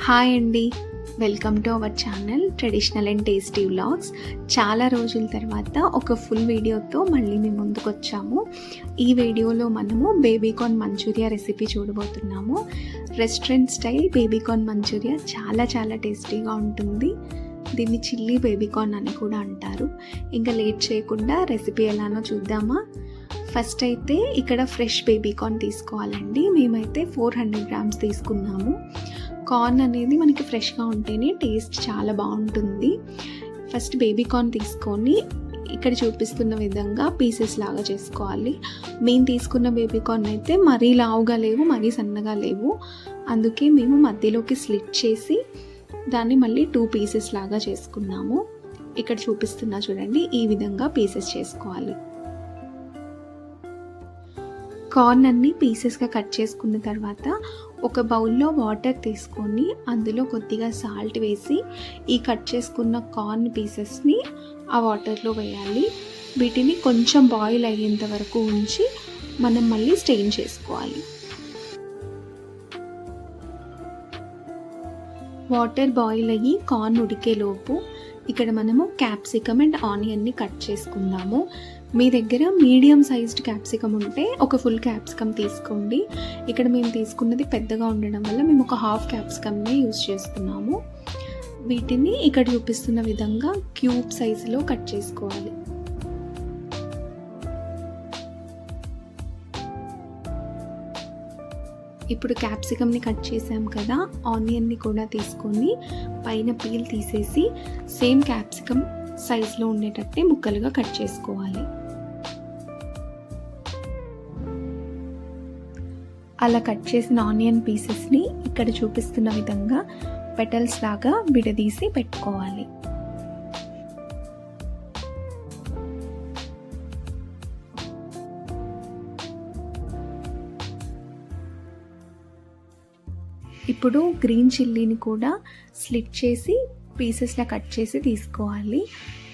Hi అండి, welcome to our channel traditional and tasty vlogs. చాలా రోజుల తర్వాత ఒక ఫుల్ వీడియోతో మళ్ళీ మేము ముందుకు వచ్చాము. ఈ వీడియోలో మనము బేబీకార్న్ మంచూరియా రెసిపీ చూడబోతున్నాము. రెస్టారెంట్ స్టైల్ బేబీకార్న్ మంచూరియా చాలా చాలా టేస్టీగా ఉంటుంది. దీన్ని చిల్లీ బేబీకార్న్ అని కూడా అంటారు. ఇంకా లేట్ చేయకుండా రెసిపీ ఎలానో చూద్దామా. ఫస్ట్ అయితే ఇక్కడ ఫ్రెష్ బేబీకార్న్ తీసుకోవాలండి. మేమైతే 400 గ్రామ్స్ తీసుకున్నాము. కార్న్ అనేది మనకి ఫ్రెష్గా ఉంటేనే టేస్ట్ చాలా బాగుంటుంది. ఫస్ట్ బేబీకార్న్ తీసుకొని ఇక్కడ చూపిస్తున్న విధంగా పీసెస్ లాగా చేసుకోవాలి. మేము తీసుకున్న బేబీకార్న్ అయితే మరీ లావుగా లేవు, మరీ సన్నగా లేవు. అందుకే మేము మధ్యలోకి స్లిట్ చేసి దాన్ని మళ్ళీ 2 పీసెస్ లాగా చేసుకున్నాము. ఇక్కడ చూపిస్తున్నా చూడండి, ఈ విధంగా పీసెస్ చేసుకోవాలి. కార్న్ అన్ని పీసెస్గా కట్ చేసుకున్న తర్వాత ఒక బౌల్లో వాటర్ తీసుకొని అందులో కొద్దిగా సాల్ట్ వేసి ఈ కట్ చేసుకున్న కార్న్ పీసెస్ని ఆ వాటర్లో వేయాలి. వీటిని కొంచెం బాయిల్ అయ్యేంత వరకు ఉంచి మనం మళ్ళీ స్టెయిన్ చేసుకోవాలి. వాటర్ బాయిల్ అయ్యి కార్న్ ఉడికేలోపు ఇక్కడ మనము క్యాప్సికమ్ అండ్ ఆనియన్ని కట్ చేసుకుందాము. మీ దగ్గర మీడియం సైజ్డ్ క్యాప్సికమ్ ఉంటే ఒక ఫుల్ క్యాప్సికమ్ తీసుకోండి. ఇక్కడ మేము తీసుకున్నది పెద్దగా ఉండడం వల్ల మేము ఒక హాఫ్ క్యాప్సికమ్నే యూజ్ చేస్తున్నాము. వీటిని ఇక్కడ చూపిస్తున్న విధంగా క్యూబ్ సైజులో కట్ చేసుకోవాలి. ఇప్పుడు క్యాప్సికమ్ని కట్ చేసాం కదా, ఆనియన్ని కూడా తీసుకొని పైన పీల్ తీసేసి సేమ్ క్యాప్సికమ్ సైజులో ఉండేటట్టే ముక్కలుగా కట్ చేసుకోవాలి. అలా కట్ చేసిన ఆనియన్ పీసెస్ని ఇక్కడ చూపిస్తున్న విధంగా పెటల్స్ లాగా విడదీసి పెట్టుకోవాలి. ఇప్పుడు గ్రీన్ చిల్లీని కూడా స్లిట్ చేసి పీసెస్లా కట్ చేసి తీసుకోవాలి.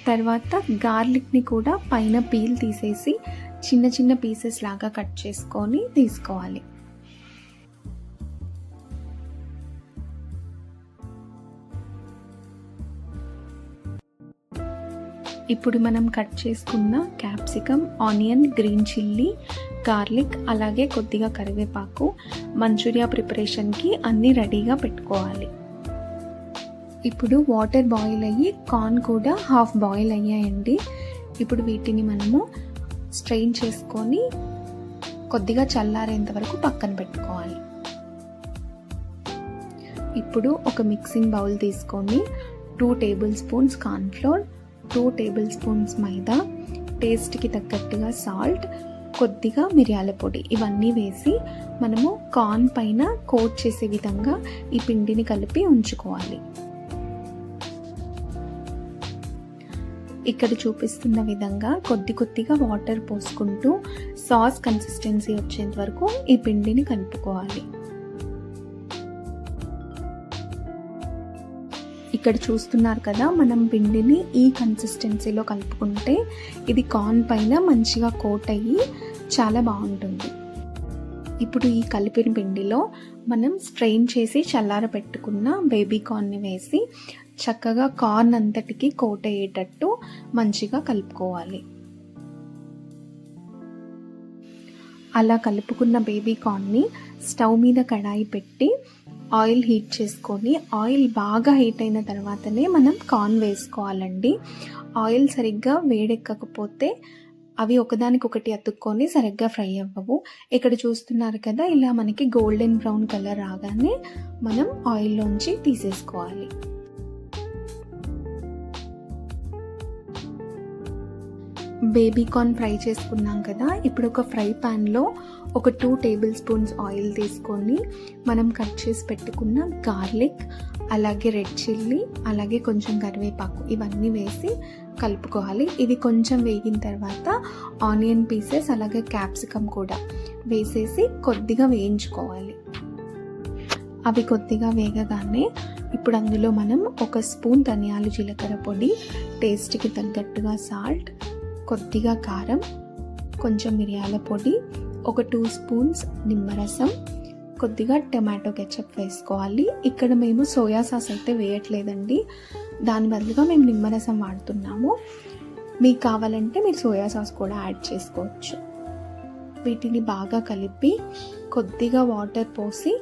తర్వాత గార్లిక్ని కూడా పైన పీల్ తీసేసి చిన్న చిన్న పీసెస్ లాగా కట్ చేసుకొని తీసుకోవాలి. ఇప్పుడు మనం కట్ చేసుకున్న capsicum, onion, green chilli, garlic అలాగే కొద్దిగా కరివేపాకు మంచూరియా ప్రిపరేషన్కి అన్నీ రెడీగా పెట్టుకోవాలి. ఇప్పుడు వాటర్ బాయిల్ అయ్యి కార్న్ కూడా హాఫ్ బాయిల్ అయ్యాయండి. ఇప్పుడు వీటిని మనము స్ట్రెయిన్ చేసుకొని కొద్దిగా చల్లారేంత వరకు పక్కన పెట్టుకోవాలి. ఇప్పుడు ఒక మిక్సింగ్ బౌల్ తీసుకొని 2 tablespoons cornflour, 2 tablespoons maida, టేస్ట్కి తగ్గట్టుగా సాల్ట్, కొద్దిగా మిరియాల పొడి ఇవన్నీ వేసి మనము కార్న్ పైన కోట్ చేసే విధంగా ఈ పిండిని కలిపి ఉంచుకోవాలి. ఇక్కడ చూపిస్తున్న విధంగా కొద్దిగా వాటర్ పోసుకుంటూ సాస్ కన్సిస్టెన్సీ వచ్చేంత వరకు ఈ పిండిని కలుపుకోవాలి. ఇక్కడ చూస్తున్నారు కదా, మనం పిండిని ఈ కన్సిస్టెన్సీలో కలుపుకుంటే ఇది కార్న్ పైన మంచిగా కోట్ అయ్యి చాలా బాగుంటుంది. ఇప్పుడు ఈ కలిపిన పిండిలో మనం స్ట్రెయిన్ చేసి చల్లార పెట్టుకున్న బేబీకార్న్ని వేసి చక్కగా కార్న్ అంతటికి కోట్ అయ్యేటట్టు మంచిగా కలుపుకోవాలి. అలా కలుపుకున్న బేబీకార్న్ని స్టవ్ మీద కడాయి పెట్టి ఆయిల్ హీట్ చేసుకొని ఆయిల్ బాగా హీట్ అయిన తర్వాతనే మనం కార్న్ వేసుకోవాలండి. ఆయిల్ సరిగ్గా వేడెక్కకపోతే అవి ఒకదానికొకటి అతుక్కొని సరిగ్గా ఫ్రై అవ్వవు. ఇక్కడ చూస్తున్నారు కదా, ఇలా మనకి గోల్డెన్ బ్రౌన్ కలర్ రాగానే మనం ఆయిల్లోంచి తీసేసుకోవాలి. బేబీకార్న్ ఫ్రై చేసుకున్నాం కదా, ఇప్పుడు ఒక ఫ్రై ప్యాన్లో ఒక 2 టేబుల్ స్పూన్స్ ఆయిల్ తీసుకొని మనం కట్ చేసి పెట్టుకున్న గార్లిక్ అలాగే రెడ్ చిల్లీ అలాగే కొంచెం కరివేపాకు ఇవన్నీ వేసి కలుపుకోవాలి. ఇవి కొంచెం వేగిన తర్వాత ఆనియన్ పీసెస్ అలాగే క్యాప్సికమ్ కూడా వేసేసి కొద్దిగా వేయించుకోవాలి. అవి కొద్దిగా వేగగానే ఇప్పుడు అందులో మనం 1 స్పూన్ ధనియాలు జీలకర్ర పొడి, టేస్ట్కి తగ్గట్టుగా సాల్ట్, కొద్దిగా కారం, కొంచెం మిరియాల పొడి, ఒక 2 స్పూన్స్ నిమ్మరసం, కొద్దిగా టమాటో కెచప్ వేసుకోవాలి. ఇక్కడ మేము సోయా సాస్ అయితే వేయట్లేదండి, దాని బదులుగా మేము నిమ్మరసం వాడుతున్నాము. మీకు కావాలంటే మీరు సోయా సాస్ కూడా యాడ్ చేసుకోవచ్చు. వీటిని బాగా కలిపి కొద్దిగా వాటర్ పోసి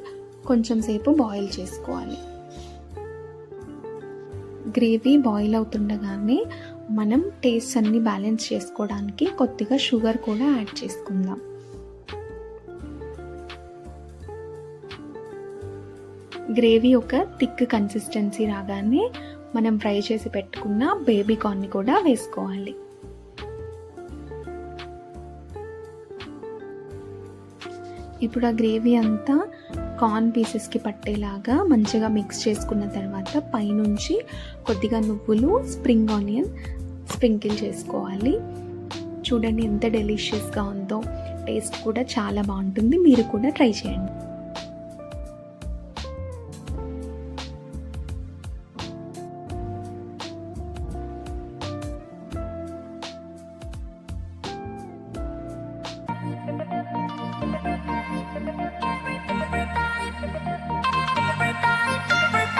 కొంచెం సేపు బాయిల్ చేసుకోవాలి. గ్రేవీ బాయిల్ అవుతుండగానే మనం టేస్ట్ అన్ని బ్యాలెన్స్ చేసుకోవడానికి కొద్దిగా షుగర్ కూడా యాడ్ చేసుకుందాం. గ్రేవీ ఒక థిక్ కన్సిస్టెన్సీ రాగానే మనం ఫ్రై చేసి పెట్టుకున్న బేబీ కార్న్ని కూడా వేసుకోవాలి. ఇప్పుడు ఆ గ్రేవీ అంతా కార్న్ పీసెస్కి పట్టేలాగా మంచిగా మిక్స్ చేసుకున్న తర్వాత పైనుంచి కొద్దిగా నువ్వులు, స్ప్రింగ్ ఆనియన్ స్ప్రింకిల్ చేసుకోవాలి. చూడండి ఎంత డెలిషియస్గా ఉందో, టేస్ట్ కూడా చాలా బాగుంటుంది. మీరు కూడా ట్రై చేయండి.